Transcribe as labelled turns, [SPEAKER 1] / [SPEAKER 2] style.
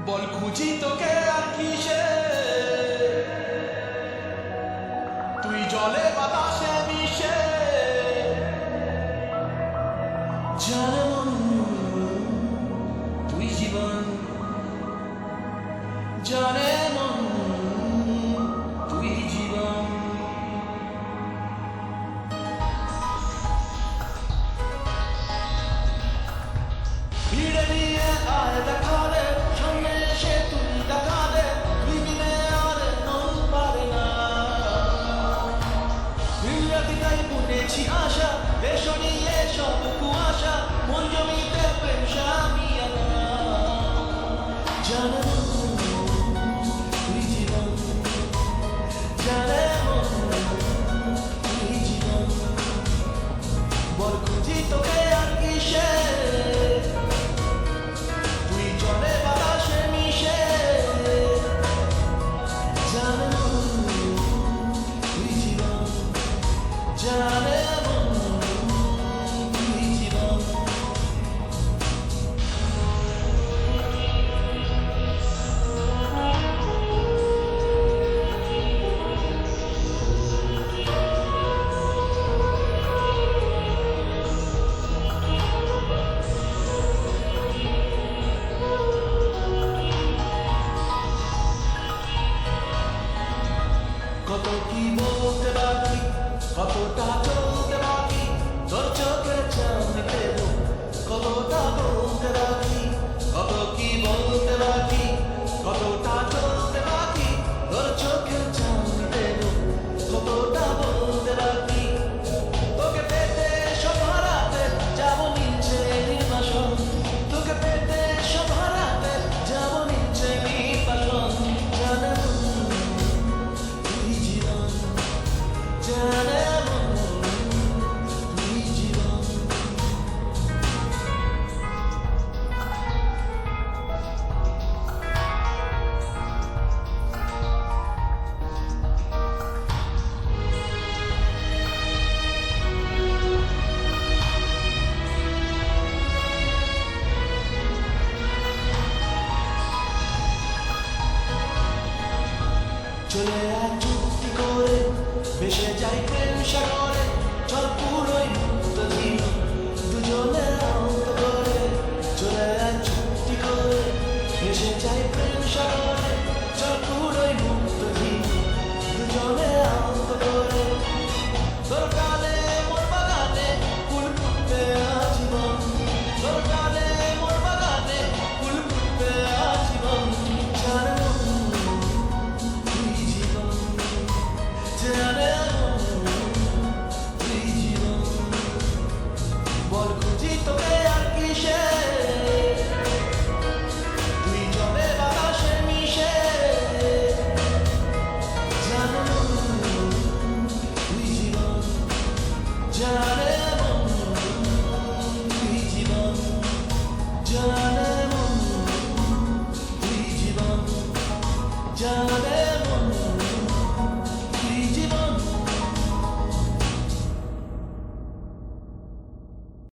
[SPEAKER 1] বল খুঁজি তোকে আর কিসে, তুই জলে বাতাসে মিশে। জানে মন তুই জীবন, জানে মন তুই জীবন। ভিড়ে নিয়ে আয় দেখা রে, সামনে এসে তুই দেখা দে, তুই বিনে আর মন পারে না। দিনরাতিটাই বুনেছি আশা, এসো নিয়ে সব কুয়াশা, মন জমিতে প্রেম সামিয়ানা। জানে মন তুই জীবন, জানে মন তুই জীবন। বল খুঁজি তোকে আর কিসে, তুই জলে বাতাসে মিশে। জানে মন তুই জীবন, জানে মন তুই জীবন। কত কি বলতে বাকি, কতটা চলতে বাকি, তোর চোখের চাঁদে কতটা বলতে বাকি। কত কি বলতে বাকি, কতটা চলতে বাকি, তোর চোখের চাঁদে কতটা বলতে বাকি। তোকে পেতে সব হারাতে যাবো নিচে নির্বাসন, তোকে পেতে সব হারাতে যাবো নিচে নির্বাসন। জানে মন তুই জীবন, জানে মন তুই জীবন। চলে আয় চুক্তি করে, ভেসে যাই প্রেম সাগরে, চল পুরোই মুক্ত জীবন দুজনে অন্ত করে। চলে আয় চুক্তি করে, ভেসে যাই প্রেম সাগরে, চল পুরোই মুক্ত জীবন দুজনে অন্ত করে। তোর গানে মোর বাগানে ফুল ফুটবে আজীবন, তোর গানে মোর বাগানে ফুল ফুটবে আজীবন। জানে মন তুই জীবন, জানে মন তুই জীবন। বল খুঁজি তোকে আর কিসে, তুই জলে বাতাসে মিশে। জানে মন তুই জীবন, জানে মন তুই জীবন, জানে মন তুই জীবন, জানে